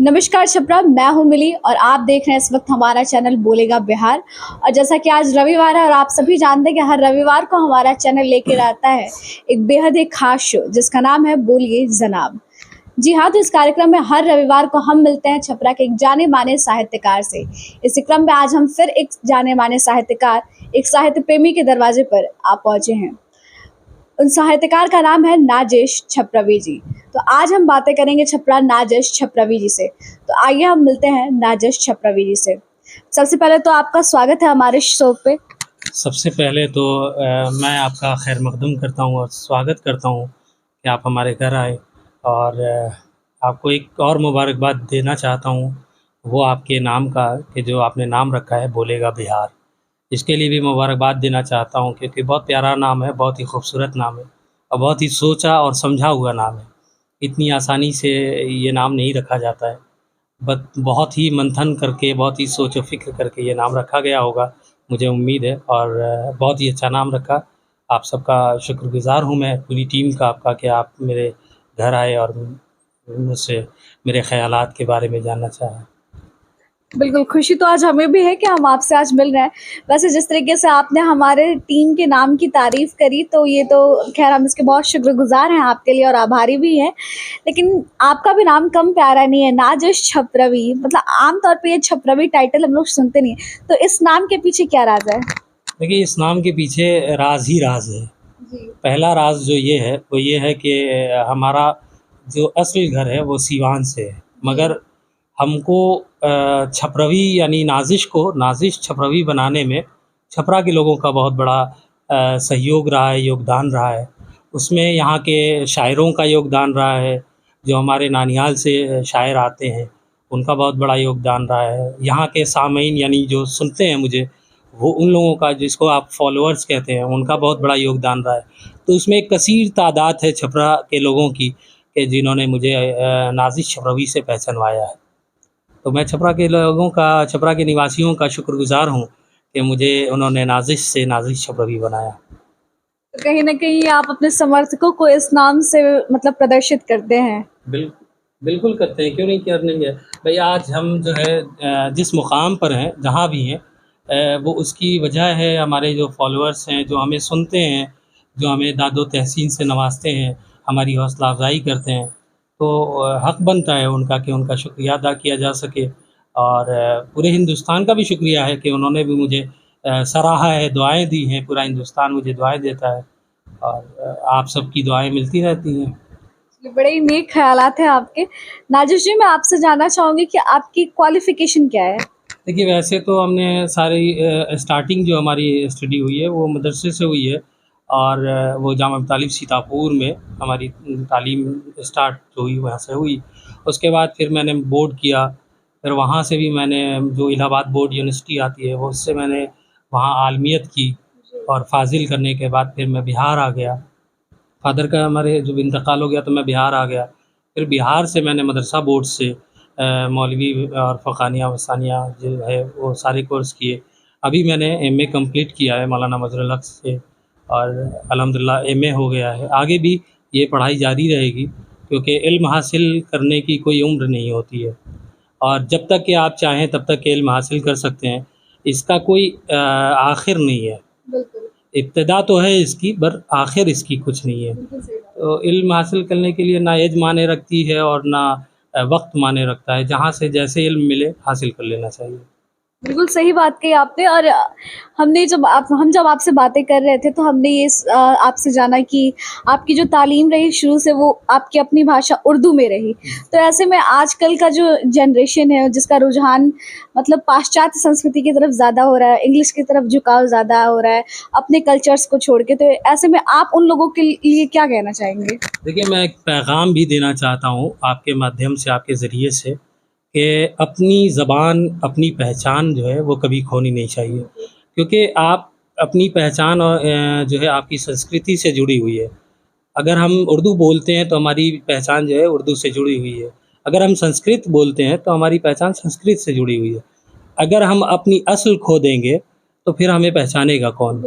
नमस्कार छपरा, मैं हूँ मिली और आप देख रहे हैं इस वक्त हमारा चैनल बोलेगा बिहार। और जैसा कि आज रविवार है और आप सभी जानते हैं कि हर रविवार को हमारा चैनल लेकर आता है एक बेहद एक खास शो जिसका नाम है बोलिए जनाब। जी हाँ, तो इस कार्यक्रम में हर रविवार को हम मिलते हैं छपरा के एक जाने माने साहित्यकार से। इसी क्रम में आज हम फिर एक जाने माने साहित्यकार, एक साहित्य प्रेमी के दरवाजे पर आप पहुँचे हैं। उन साहित्यकार का नाम है नाजेश छपरवी जी। तो आज हम बातें करेंगे छपरा नाजेश छपरवी जी से। तो आइए हम मिलते हैं नाजेश छपरवी जी से। सबसे पहले तो आपका स्वागत है हमारे शो पे। सबसे पहले तो मैं आपका खैर मकदम करता हूँ और स्वागत करता हूँ कि आप हमारे घर आए। और आपको एक और मुबारकबाद देना चाहता हूँ, वो आपके नाम का कि जो आपने नाम रखा है बोलेगा बिहार, इसके लिए भी मुबारकबाद देना चाहता हूँ क्योंकि बहुत प्यारा नाम है, बहुत ही खूबसूरत नाम है और बहुत ही सोचा और समझा हुआ नाम है। इतनी आसानी से ये नाम नहीं रखा जाता है, बट बहुत ही मंथन करके, बहुत ही सोच व फ़िक्र करके ये नाम रखा गया होगा, मुझे उम्मीद है। और बहुत ही अच्छा नाम रखा। आप सबका शुक्रगुज़ार हूँ मैं, पूरी टीम का आपका, कि आप मेरे घर आए और मुझसे मेरे ख़यालात के बारे में जानना चाहें। बिल्कुल, खुशी तो आज हमें भी है कि हम आपसे आज मिल रहे हैं। वैसे जिस तरीके से आपने हमारे टीम के नाम की तारीफ़ करी, तो ये तो ख़ैर हम इसके बहुत शुक्रगुज़ार हैं आपके लिए और आभारी भी हैं। लेकिन आपका भी नाम कम प्यारा नहीं है, नाजेश छपरवी। मतलब आम तौर पे ये छपरवी टाइटल हम लोग सुनते नहीं हैं। तो इस नाम के पीछे क्या राज़ है? देखिए, इस नाम के पीछे राज़ ही राज़ है। जी। पहला राज़ जो ये है, वो ये है कि हमारा जो असली घर है वो सीवान से है, मगर हमको छपरवी यानी नाज़िश को नाज़िश छपरवी बनाने में छपरा के लोगों का बहुत बड़ा सहयोग रहा है, योगदान रहा है। उसमें यहाँ के शायरों का योगदान रहा है, जो हमारे नानिहाल से शायर आते हैं, उनका बहुत बड़ा योगदान रहा है। यहाँ के सामीन यानी जो सुनते हैं मुझे, वो उन लोगों का, जिसको आप फॉलोअर्स कहते हैं, उनका बहुत बड़ा योगदान रहा है। तो उसमें एक कसीर तादाद है छपरा के लोगों की कि जिन्होंने मुझे नाज़िश छपरवी से पहचानवाया है। तो मैं छपरा के लोगों का, छपरा के निवासियों का शुक्रगुज़ार हूँ कि मुझे उन्होंने नाज़िश से नाज़िश छपरवी बनाया। तो कहीं न कहीं आप अपने समर्थकों को इस नाम से मतलब प्रदर्शित करते हैं। बिल्कुल करते हैं, क्यों नहीं करेंगे। भई आज हम जो है जिस मुक़ाम पर हैं, जहाँ भी हैं, वो उसकी वजह है हमारे जो फॉलोअर्स हैं, जो हमें सुनते हैं, जो हमें दादो तहसीन से नवाज़ते हैं, हमारी हौसला अफ़ज़ाई करते हैं। तो हक़ बनता है उनका कि उनका शुक्रिया अदा किया जा सके। और पूरे हिंदुस्तान का भी शुक्रिया है कि उन्होंने भी मुझे सराहा है, दुआएँ दी हैं। पूरा हिंदुस्तान मुझे दुआएँ देता है और आप सबकी दुआएँ मिलती रहती हैं। ये बड़े ही नेक ख़यालात हैं आपके। नाज़िश जी, मैं आपसे जानना चाहूँगी कि आपकी क्वालिफ़िकेशन क्या है? देखिए, वैसे तो हमने सारी स्टार्टिंग जो हमारी स्टडी हुई है वो मदरसे से हुई है। और वो जामा तालिब सीतापुर में हमारी तालीम स्टार्ट जो हुई वहाँ से हुई। उसके बाद फिर मैंने बोर्ड किया, फिर वहाँ से भी मैंने, जो इलाहाबाद बोर्ड यूनिवर्सिटी आती है, वो उससे मैंने वहाँ आलमियत की। और फ़ाज़िल करने के बाद फिर मैं बिहार आ गया। फ़ादर का हमारे जब इंतकाल हो गया तो मैं बिहार आ गया। फिर बिहार से मैंने मदरसा बोर्ड से मौलवी और फ़क़ानिया वसानिया जो है वो सारे कोर्स किए। अभी मैंने एमए कंप्लीट किया है मौलाना मज़हरुल हक़ से और अल्हम्दुलिल्लाह एमए हो गया है। आगे भी ये पढ़ाई जारी रहेगी क्योंकि इल्म हासिल करने की कोई उम्र नहीं होती है और जब तक कि आप चाहें तब तक के इल्म हासिल कर सकते हैं। इसका कोई आखिर नहीं है। बिल्कुल। इब्तिदा तो है इसकी, पर आखिर इसकी कुछ नहीं है। बिल्कुल सही बात। तो इल्म हासिल करने के लिए ना एज माने रखती है और ना वक्त माने रखता है। जहाँ से जैसे इल्म मिले हासिल कर लेना चाहिए। बिल्कुल सही बात कही आपने। और हमने जब आपसे बातें कर रहे थे तो हमने आपसे जाना कि आपकी जो तालीम रही शुरू से वो आपकी अपनी भाषा उर्दू में रही। तो ऐसे में आजकल का जो जनरेशन है जिसका रुझान मतलब पाश्चात्य संस्कृति की तरफ ज़्यादा हो रहा है, इंग्लिश की तरफ झुकाव ज़्यादा हो रहा है अपने कल्चर्स को छोड़ के, तो ऐसे में आप उन लोगों के लिए क्या कहना चाहेंगे? देखिए, मैं एक पैगाम भी देना चाहता हूँ आपके माध्यम से, आपके ज़रिए से, कि अपनी ज़बान, अपनी पहचान जो है वो कभी खोनी नहीं चाहिए। क्योंकि आप अपनी पहचान और जो है आपकी संस्कृति से जुड़ी हुई है। अगर हम उर्दू बोलते हैं तो हमारी पहचान जो है उर्दू से जुड़ी हुई है। अगर हम संस्कृत बोलते हैं तो हमारी पहचान संस्कृत से जुड़ी हुई है। अगर हम अपनी असल खो देंगे तो फिर हमें पहचानेगा कौन?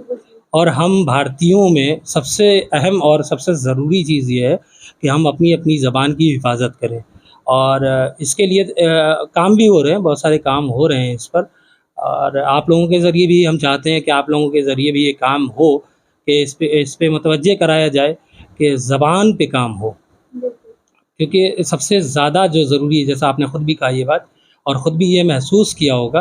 और हम भारतीयों में सबसे अहम और सबसे ज़रूरी चीज़ ये है कि हम अपनी अपनी ज़बान की हिफाज़त करें और इसके लिए काम भी हो रहे हैं, बहुत सारे काम हो रहे हैं इस पर। और आप लोगों के ज़रिए भी हम चाहते हैं कि आप लोगों के ज़रिए भी ये काम हो कि इस पे मुतवज्जे कराया जाए कि ज़बान पे काम हो। क्योंकि सबसे ज़्यादा जो ज़रूरी है, जैसा आपने ख़ुद भी कहा ये बात और ख़ुद भी ये महसूस किया होगा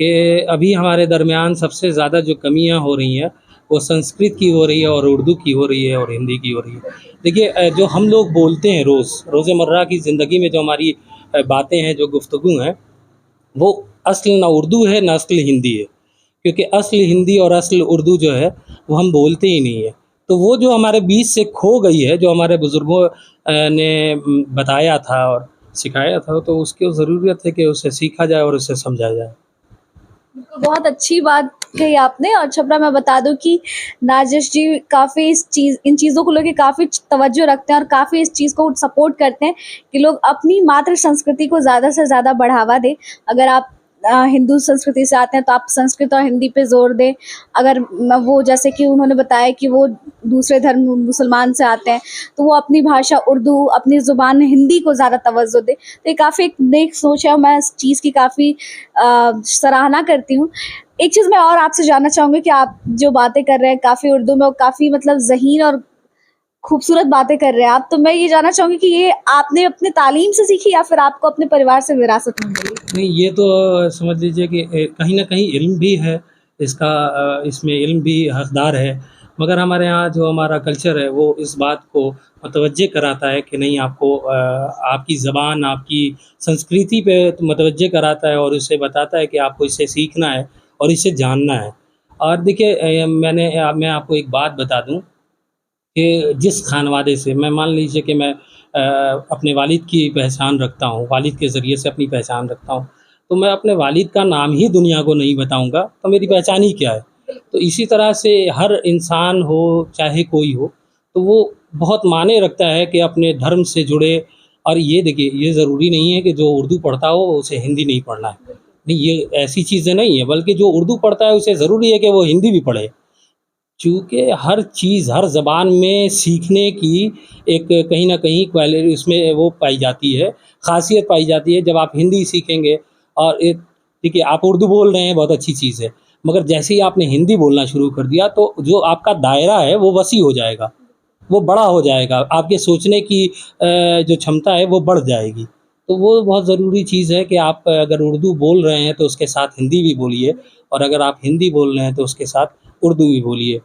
कि अभी हमारे दरमियान सबसे ज़्यादा जो कमियां हो रही हैं वो संस्कृत की हो रही है और उर्दू की हो रही है और हिंदी की हो रही है। देखिए जो हम लोग बोलते हैं रोज़मर्रा की ज़िंदगी में जो हमारी बातें हैं, जो गुफ्तगू हैं, वो असल ना उर्दू है ना असल हिंदी है। क्योंकि असल हिंदी और असल उर्दू जो है वो हम बोलते ही नहीं है। तो वो जो हमारे बीच से खो गई है, जो हमारे बुज़ुर्गों ने बताया था और सिखाया था, तो उसकी ज़रूरत है कि उसे सीखा जाए और उसे समझा जाए। बिल्कुल, बहुत अच्छी बात कही आपने। और छपरा मैं बता दूं कि नाजिश जी काफ़ी इन चीज़ों को लेके काफ़ी तवज्जो रखते हैं और काफ़ी इस चीज़ को सपोर्ट करते हैं कि लोग अपनी मातृ संस्कृति को ज़्यादा से ज़्यादा बढ़ावा दें। अगर आप हिंदू संस्कृति से आते हैं तो आप संस्कृत और हिंदी पे ज़ोर दें। अगर वो, जैसे कि उन्होंने बताया कि वो दूसरे धर्म मुसलमान से आते हैं, तो वो अपनी भाषा उर्दू, अपनी ज़ुबान हिंदी को ज़्यादा तवज्जो दें। तो ये काफ़ी एक नेक सोच है और मैं इस चीज़ की काफ़ी सराहना करती हूँ। एक चीज़ मैं और आपसे जानना चाहूँगी कि आप जो बातें कर रहे हैं काफ़ी उर्दू में और काफ़ी मतलब ज़हीन और खूबसूरत बातें कर रहे हैं आप, तो मैं ये जानना चाहूँगी कि ये आपने अपने तालीम से सीखी या फिर आपको अपने परिवार से विरासत में मिली? नहीं, ये तो समझ लीजिए कि कहीं न कहीं इल्म भी है इसका, इसमें इल्म भी हकदार है। मगर हमारे यहाँ जो हमारा कल्चर है वो इस बात को मुतवज्जे कराता है कि नहीं, आपको आपकी ज़बान, आपकी संस्कृति पे मुतवज्जे कराता है और उसे बताता है कि आपको इसे सीखना है और इसे जानना है। और देखिए मैं आपको एक बात बता दूँ कि जिस ख़ानवादे से मैं, मान लीजिए कि मैं अपने वालिद की पहचान रखता हूँ, वालिद के ज़रिए से अपनी पहचान रखता हूँ, तो मैं अपने वालिद का नाम ही दुनिया को नहीं बताऊँगा, तो मेरी पहचान ही क्या है? तो इसी तरह से हर इंसान हो, चाहे कोई हो, तो वो बहुत मायने रखता है कि अपने धर्म से जुड़े। और ये देखिए, ये ज़रूरी नहीं है कि जो उर्दू पढ़ता हो उसे हिंदी नहीं पढ़ना है। नहीं, ये ऐसी चीज़ें नहीं है, बल्कि जो उर्दू पढ़ता है उसे ज़रूरी है कि वो हिंदी भी पढ़े। चूँकि हर चीज़, हर ज़बान में सीखने की एक कहीं न कहीं उसमें वो पाई जाती है, ख़ासियत पाई जाती है। जब आप हिंदी सीखेंगे और एक, देखिए आप उर्दू बोल रहे हैं, बहुत अच्छी चीज़ है, मगर जैसे ही आपने हिंदी बोलना शुरू कर दिया तो जो आपका दायरा है वो वसी हो जाएगा, वो बड़ा हो जाएगा, आपके सोचने की जो क्षमता है वो बढ़ जाएगी। तो वो बहुत ज़रूरी चीज़ है कि आप अगर उर्दू बोल रहे हैं तो उसके साथ हिंदी भी बोलिए, और अगर आप हिंदी बोल रहे हैं तो उसके साथ उर्दू भी बोलिए।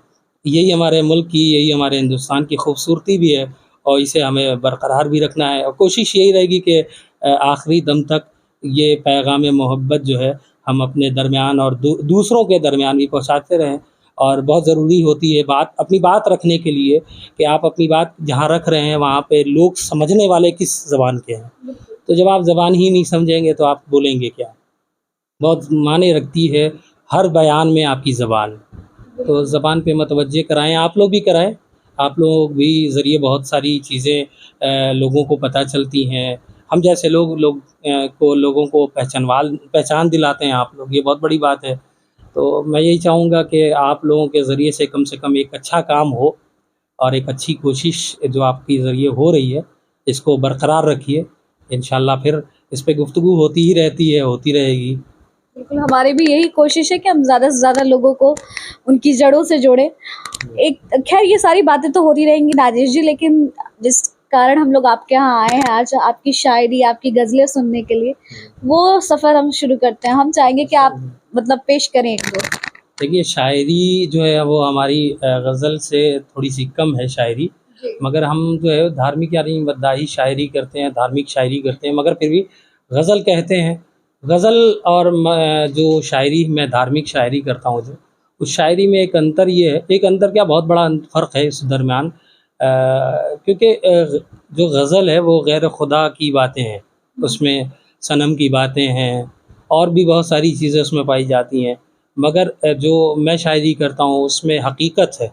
यही हमारे मुल्क की, यही हमारे हिंदुस्तान की खूबसूरती भी है और इसे हमें बरकरार भी रखना है। और कोशिश यही रहेगी कि आखिरी दम तक ये पैगाम मोहब्बत जो है हम अपने दरमियान और दूसरों के दरमियान भी पहुँचाते रहें। और बहुत ज़रूरी होती है अपनी बात रखने के लिए कि आप अपनी बात जहाँ रख रहे हैं वहाँ पे लोग समझने वाले किस ज़बान के हैं। तो जब आप ज़बान ही नहीं समझेंगे तो आप बोलेंगे क्या? बहुत मायने रखती है हर बयान में आपकी ज़बान। तो ज़बान पे मुतवज्जे कराएँ, आप लोग भी कराएँ। आप लोग भी ज़रिए बहुत सारी चीज़ें लोगों को पता चलती हैं। हम जैसे लोगों को पहचान दिलाते हैं आप लोग, ये बहुत बड़ी बात है। तो मैं यही चाहूँगा कि आप लोगों के ज़रिए से कम एक अच्छा काम हो और एक अच्छी कोशिश जो आपके ज़रिए हो रही है, इसको बरकरार रखिए। इंशाअल्लाह फिर इस पे गुफ्तगू होती ही रहती है, होती रहेगी। बिल्कुल, हमारी भी यही कोशिश है कि हम ज़्यादा से ज़्यादा लोगों को उनकी जड़ों से जोड़ें। एक खैर ये सारी बातें तो होती रहेंगी नाजिश जी, लेकिन जिस कारण हम लोग आपके यहाँ आए हैं आज आपकी शायरी, आपकी ग़ज़लें सुनने के लिए, वो सफ़र हम शुरू करते हैं। हम चाहेंगे कि आप मतलब पेश करें 1-2। देखिए, शायरी जो है वो हमारी ग़ज़ल से थोड़ी-सी कम है शायरी, मगर हम जो है धार्मिक यानी मद्दाही शायरी करते हैं, धार्मिक शायरी करते हैं, मगर फिर भी ग़ज़ल कहते हैं। ग़ज़ल और जो शायरी, मैं धार्मिक शायरी करता हूँ जो, उस शायरी में एक अंतर ये है, एक अंतर क्या, बहुत बड़ा फ़र्क है इस दरमियान। क्योंकि जो ग़ज़ल है वो गैर खुदा की बातें हैं, उसमें सनम की बातें हैं और भी बहुत सारी चीज़ें उसमें पाई जाती हैं। मगर जो मैं शायरी करता हूँ उसमें हकीकत है,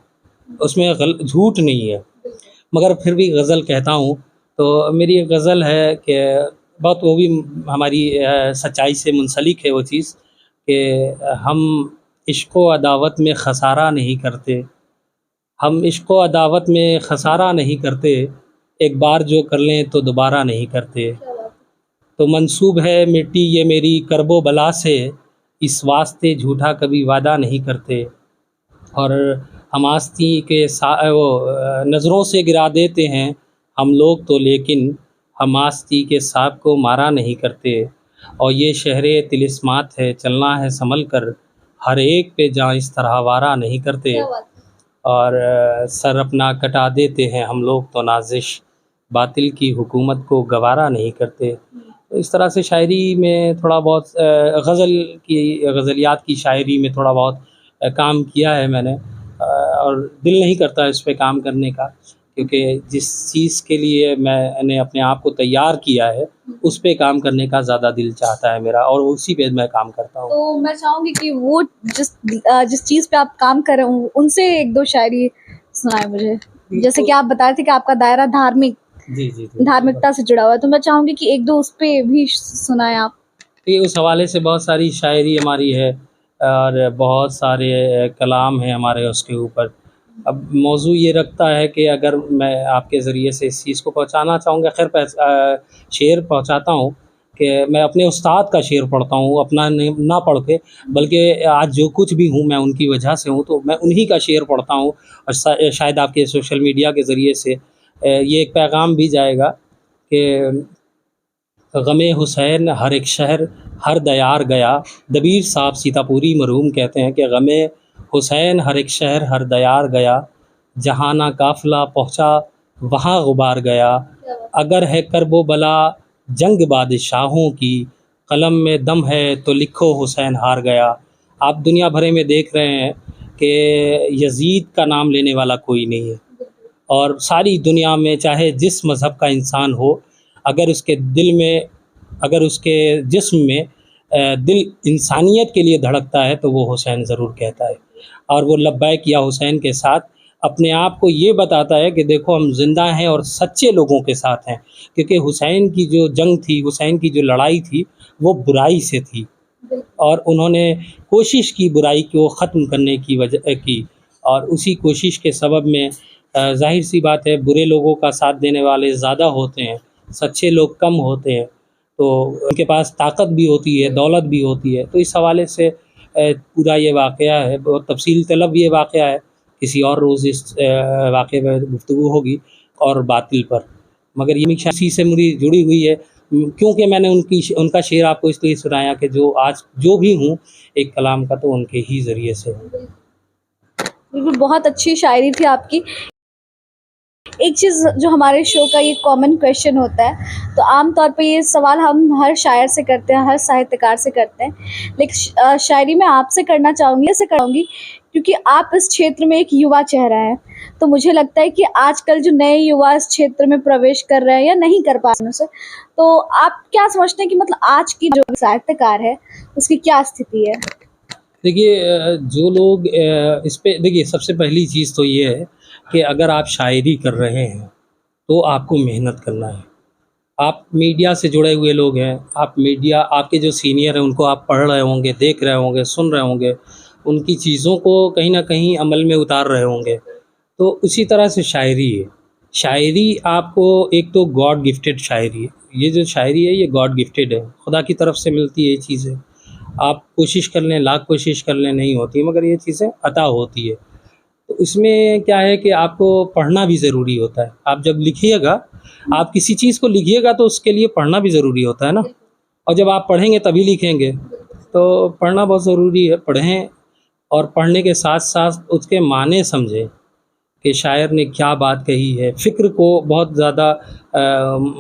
उसमें झूठ नहीं है, मगर फिर भी गज़ल कहता हूँ। तो मेरी एक गज़ल है कि बहुत, वो भी हमारी सच्चाई से मुंसलिक है वो चीज़ कि हम इश्क़ व अदावत में खसारा नहीं करते, हम इश्क़ व अदावत में खसारा नहीं करते, एक बार जो कर लें तो दोबारा नहीं करते। तो मंसूब है मिट्टी ये मेरी करबो बला से, इस वास्ते झूठा कभी वादा नहीं करते। और हम आस्ती के वो नज़रों से गिरा देते हैं हम लोग तो, लेकिन हम आस्ती के सांप को मारा नहीं करते। और ये शहरे तिलिस्मात है, चलना है संभल कर, हर एक पे जहाँ इस तरह वारा नहीं करते। क्या बात है। और सर अपना कटा देते हैं हम लोग तो नाजिश, बातिल की हुकूमत को गवारा नहीं करते। तो इस तरह से शायरी में थोड़ा बहुत गज़लियात की शायरी में थोड़ा बहुत काम किया है मैंने। और दिल नहीं करता इस पे काम करने का, क्योंकि जिस चीज़ के लिए मैंने अपने आप को तैयार किया है उस पे काम करने का ज़्यादा दिल चाहता है मेरा, और उसी पे मैं काम करता हूँ। तो मैं चाहूंगी कि वो जिस चीज पे आप काम कर रहे हो उनसे एक दो शायरी सुनाए मुझे। जैसे कि आप बता रहे थे कि आपका दायरा जी धार्मिकता से जुड़ा हुआ है, तो मैं चाहूंगी कि एक दो उस पे भी सुनाए आप। तो उस हवाले से बहुत सारी शायरी हमारी है और बहुत सारे कलाम हैं हमारे उसके ऊपर। अब मौजू ये रखता है कि अगर मैं आपके ज़रिए से इस चीज़ को पहुंचाना चाहूँगा, शेर पहुंचाता हूँ कि मैं अपने उस्ताद का शेर पढ़ता हूँ, अपना ना पढ़ के, बल्कि आज जो कुछ भी हूँ मैं उनकी वजह से हूँ, तो मैं उन्हीं का शेर पढ़ता हूँ। और शायद आपके सोशल मीडिया के ज़रिए से ये एक पैगाम भी जाएगा कि गमे हुसैन हर एक शहर हर दयार गया। दबीर साहब सीतापुरी मरहूम कहते हैं कि गमे हुसैन हर एक शहर हर दयार गया, जहाना काफ़िला पहुँचा वहाँ गुबार गया। अगर है करबो बला जंग बादशाहों की, कलम में दम है तो लिखो हुसैन हार गया। आप दुनिया भर में देख रहे हैं कि यजीद का नाम लेने वाला कोई नहीं है, और सारी दुनिया में चाहे जिस मज़हब का इंसान हो, अगर उसके जिस्म में दिल इंसानियत के लिए धड़कता है तो वो हुसैन ज़रूर कहता है। और वो लब्बैक या हुसैन के साथ अपने आप को ये बताता है कि देखो हम ज़िंदा हैं और सच्चे लोगों के साथ हैं। क्योंकि हुसैन की जो जंग थी, हुसैन की जो लड़ाई थी, वो बुराई से थी, और उन्होंने कोशिश की बुराई को ख़त्म करने की वजह की, और उसी कोशिश के सबब में ज़ाहिर सी बात है बुरे लोगों का साथ देने वाले ज़्यादा होते हैं, सच्चे लोग कम होते हैं। तो उनके पास ताकत भी होती है, दौलत भी होती है। तो इस हवाले से पूरा ये वाक़या है, बहुत तफसील तलब ये वाक़या है। किसी और रोज़ इस वाक़े पर गुफ्तगू होगी और बातिल पर, मगर ये इसी से मुझे जुड़ी हुई है, क्योंकि मैंने उनका शेर आपको इसलिए सुनाया कि जो आज जो भी हूँ एक कलाम का तो उनके ही ज़रिए से हूँ। बिल्कुल, बहुत अच्छी शायरी थी आपकी। एक चीज़ जो हमारे शो का ये कॉमन क्वेश्चन होता है, तो आम तौर पे ये सवाल हम हर शायर से करते हैं, हर साहित्यकार से करते हैं, लेकिन शायरी में आपसे करना चाहूँगी क्योंकि आप इस क्षेत्र में एक युवा चेहरा हैं। तो मुझे लगता है कि आजकल जो नए युवा इस क्षेत्र में प्रवेश कर रहे हैं या नहीं कर पा रहे हैं, तो आप क्या समझते हैं कि मतलब आज की जो साहित्यकार है उसकी क्या स्थिति है? देखिए, जो लोग इस पे देखिए, सबसे पहली चीज़ तो ये है कि अगर आप शायरी कर रहे हैं तो आपको मेहनत करना है। आप मीडिया से जुड़े हुए लोग हैं, आपके जो सीनियर हैं उनको आप पढ़ रहे होंगे, देख रहे होंगे, सुन रहे होंगे, उनकी चीज़ों को कहीं न कहीं अमल में उतार रहे होंगे। तो उसी तरह से शायरी है। शायरी आपको एक तो गॉड गिफ्टेड शायरी है। ये जो शायरी है ये गॉड गिफ्टेड है, खुदा की तरफ से मिलती है ये चीज़ें। आप कोशिश कर लें, लाख कोशिश कर लें, नहीं होती, मगर ये चीज़ें अता होती है। तो इसमें क्या है कि आपको पढ़ना भी ज़रूरी होता है। आप जब लिखिएगा, आप किसी चीज़ को लिखिएगा तो उसके लिए पढ़ना भी ज़रूरी होता है ना, और जब आप पढ़ेंगे तभी लिखेंगे। तो पढ़ना बहुत ज़रूरी है, पढ़ें, और पढ़ने के साथ-साथ उसके माने समझें कि शायर ने क्या बात कही है। फ़िक्र को बहुत ज़्यादा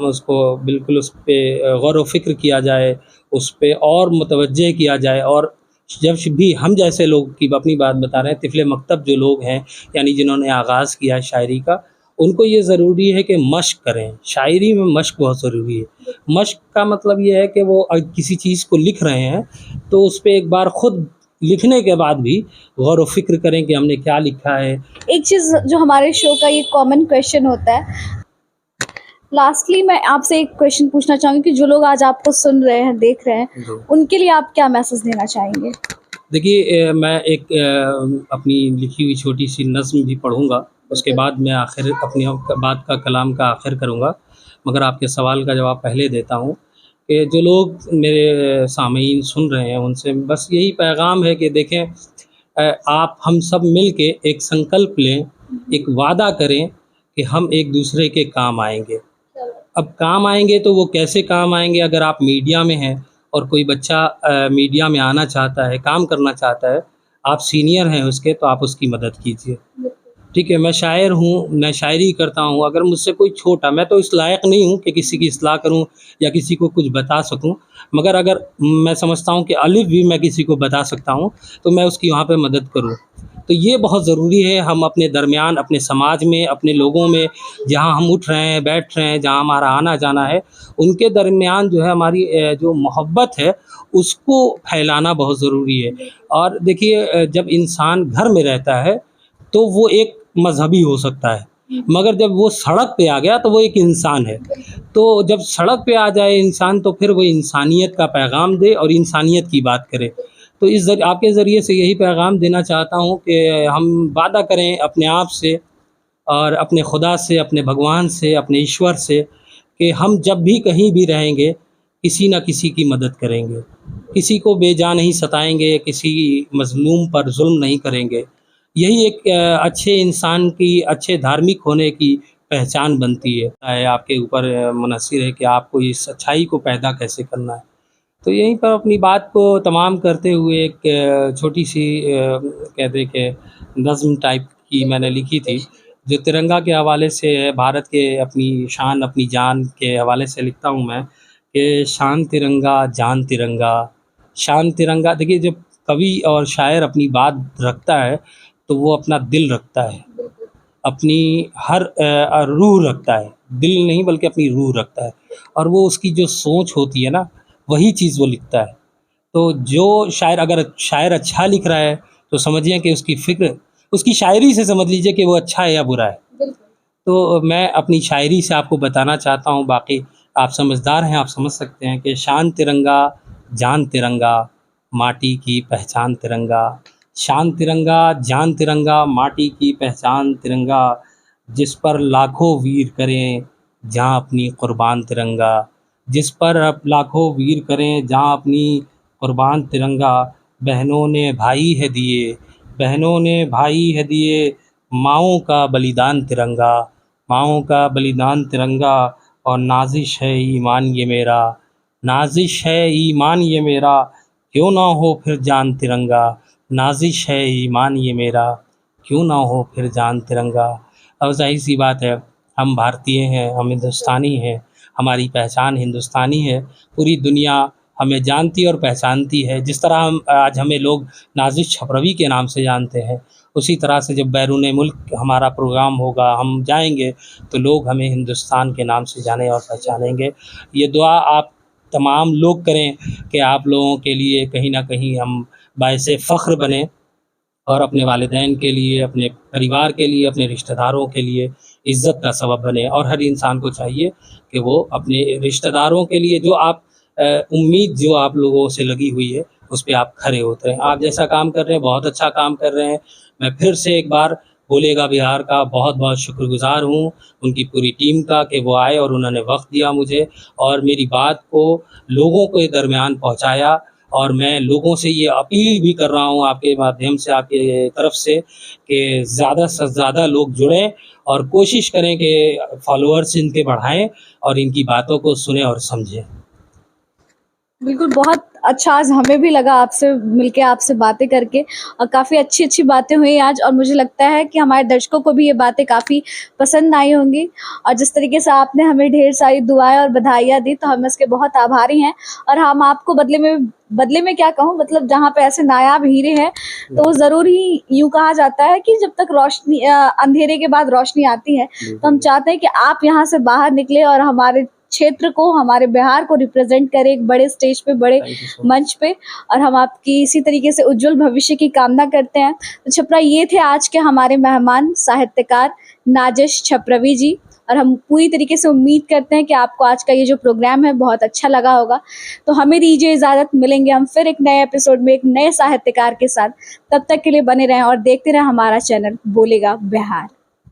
उसको बिल्कुल उस पे गौर व फ़िक्र किया जाए, उस पे और मुतवज्जे किया जाए। और जब भी हम जैसे लोग की अपनी बात बता रहे हैं, तिफ़ले मकतब जो लोग हैं, यानी जिन्होंने आगाज़ किया शायरी का, उनको ये ज़रूरी है कि मश्क करें। शायरी में मश्क बहुत ज़रूरी है। मश्क का मतलब ये है कि वो किसी चीज़ को लिख रहे हैं तो उस पे एक बार ख़ुद लिखने के बाद भी गौर व फ़िक्र करें कि हमने क्या लिखा है। एक चीज़ जो हमारे शो का ये कॉमन क्वेश्चन होता है, लास्टली मैं आपसे एक क्वेश्चन पूछना चाहूँगी कि जो लोग आज आपको सुन रहे हैं, देख रहे हैं, उनके लिए आप क्या मैसेज देना चाहेंगे? देखिए, मैं एक अपनी लिखी हुई छोटी सी नज़्म भी पढ़ूँगा, उसके बाद मैं अपनी बात का कलाम का आखिर करूँगा, मगर आपके सवाल का जवाब पहले देता हूँ कि जो लोग मेरे सामीन सुन रहे हैं उनसे बस यही पैगाम है कि देखें, आप हम सब मिल के एक संकल्प लें, एक वादा करें कि हम एक दूसरे के काम आएंगे। अब काम आएंगे तो वो कैसे काम आएंगे? अगर आप मीडिया में हैं और कोई बच्चा मीडिया में आना चाहता है, काम करना चाहता है, आप सीनियर हैं उसके, तो आप उसकी मदद कीजिए। ठीक है, मैं शायर हूँ, मैं शायरी करता हूँ, अगर मुझसे कोई छोटा, मैं तो इस लायक नहीं हूँ कि किसी की इस्लाह करूँ या किसी को कुछ बता सकूँ, मगर अगर मैं समझता हूँ कि अलिफ भी मैं किसी को बता सकता हूँ, तो मैं उसकी वहाँ पे मदद करूँ। तो ये बहुत ज़रूरी है, हम अपने दरमियान, अपने समाज में, अपने लोगों में, जहाँ हम उठ रहे हैं, बैठ रहे हैं, जहाँ हमारा आना-जाना है, उनके दरमियान जो है हमारी जो मोहब्बत है, उसको फैलाना बहुत ज़रूरी है। और देखिए, जब इंसान घर में रहता है, तो वो एक मज़हबी हो सकता है, मगर जब वो सड़क पे आ गया तो वो एक इंसान है। तो जब सड़क पे आ जाए इंसान, तो फिर वो इंसानियत का पैगाम दे और इंसानियत की बात करे। तो आपके ज़रिए से यही पैगाम देना चाहता हूँ कि हम वादा करें अपने आप से और अपने खुदा से, अपने भगवान से, अपने ईश्वर से, कि हम जब भी कहीं भी रहेंगे, किसी न किसी की मदद करेंगे, किसी को बेजा नहीं सताएँगे, किसी मज़लूम पर ज़ुल्म नहीं करेंगे। यही एक अच्छे इंसान की, अच्छे धार्मिक होने की पहचान बनती है। आपके ऊपर मुनहसिर है कि आपको इस अच्छाई को पैदा कैसे करना है। तो यहीं पर अपनी बात को तमाम करते हुए एक छोटी-सी कहते हैं कि नज़्म टाइप की मैंने लिखी थी, जो तिरंगा के हवाले से है, भारत के अपनी शान, अपनी जान के हवाले से लिखता हूँ मैं कि शान तिरंगा, जान तिरंगा, शान तिरंगा। देखिए, जब कवि और शायर अपनी बात रखता है, तो वो अपना दिल रखता है, अपनी हर रूह रखता है, दिल नहीं बल्कि अपनी रूह रखता है, और वो उसकी जो सोच होती है ना, वही चीज़ वो लिखता है। तो जो शायर, अगर शायर अच्छा लिख रहा है, तो समझिए कि उसकी फ़िक्र, उसकी शायरी से समझ लीजिए कि वो अच्छा है या बुरा है। तो मैं अपनी शायरी से आपको बताना चाहता हूँ, बाकी आप समझदार हैं, आप समझ सकते हैं कि शान तिरंगा, जान तिरंगा, माटी की पहचान तिरंगा। शान तिरंगा, जान तिरंगा, माटी की पहचान तिरंगा, जिस पर लाखों वीर करें जहाँ अपनी कुर्बान तिरंगा, जिस पर अब लाखों वीर करें जहाँ अपनी कुर्बान तिरंगा। बहनों ने भाई है दिए, बहनों ने भाई है दिए, माँओं का बलिदान तिरंगा, माँओं का बलिदान तिरंगा। और नाज़िश है ईमान ये मेरा, नाज़िश है ईमान ये मेरा, क्यों ना हो फिर जान तिरंगा, नाज़िश है ईमान ये मेरा, क्यों ना हो फिर जान तिरंगा। अब ज़ाहिर-सी बात है, हम भारतीय हैं, हम हिंदुस्तानी हैं, हमारी पहचान हिंदुस्तानी है, पूरी दुनिया हमें जानती और पहचानती है। जिस तरह हम आज हमें लोग नाज़िश छपरवी के नाम से जानते हैं, उसी तरह से जब बैरून मुल्क हमारा प्रोग्राम होगा, हम जाएंगे, तो लोग हमें हिंदुस्तान के नाम से जाने और पहचानेंगे। ये दुआ आप तमाम लोग करें कि आप लोगों के लिए कहीं ना कहीं हम बाइसे फ़ख्र बने, और अपने वालिदैन के लिए, अपने परिवार के लिए, अपने रिश्तेदारों के लिए इज़्ज़त का सबब बने। और हर इंसान को चाहिए कि वो अपने रिश्तेदारों के लिए जो आप उम्मीद जो आप लोगों से लगी हुई है, उस पे आप खरे उतरें। आप जैसा काम कर रहे हैं, बहुत अच्छा काम कर रहे हैं। मैं फिर से एक बार बोलेगा बिहार का बहुत-बहुत शुक्रगुज़ार हूँ, उनकी पूरी टीम का, कि वो आए और उन्होंने वक़्त दिया मुझे और मेरी बात को लोगों के दरमियान पहुँचाया। और मैं लोगों से ये अपील भी कर रहा हूँ आपके माध्यम से, आपके तरफ से, कि ज़्यादा से ज़्यादा लोग जुड़ें और कोशिश करें कि फॉलोअर्स इनके बढ़ाएँ और इनकी बातों को सुनें और समझें। बिल्कुल, बहुत अच्छा आज हमें भी लगा आपसे मिलके, आपसे बातें करके, और काफ़ी अच्छी-अच्छी बातें हुई आज, और मुझे लगता है कि हमारे दर्शकों को भी ये बातें काफ़ी पसंद आई होंगी। और जिस तरीके से आपने हमें ढेर सारी दुआएँ और बधाइयाँ दी, तो हम इसके बहुत आभारी हैं। और हम आपको बदले में क्या कहूँ, मतलब जहाँ पे ऐसे नायाब हीरे हैं, तो ज़रूर ही यूँ कहा जाता है कि जब तक अंधेरे के बाद रोशनी आती है, तो हम चाहते हैं कि आप यहाँ से बाहर निकले और हमारे क्षेत्र को, हमारे बिहार को रिप्रेजेंट करें एक बड़े स्टेज पे, बड़े मंच पे। और हम आपकी इसी तरीके से उज्जवल भविष्य की कामना करते हैं। तो छपरा, ये थे आज के हमारे मेहमान, साहित्यकार नाजिश छपरवी जी। और हम पूरी तरीके से उम्मीद करते हैं कि आपको आज का ये जो प्रोग्राम है बहुत अच्छा लगा होगा। तो हमें दीजिए इजाज़त, मिलेंगे हम फिर एक नए एपिसोड में एक नए साहित्यकार के साथ। तब तक के लिए बने रहें और देखते रहें हमारा चैनल बोलेगा बिहार।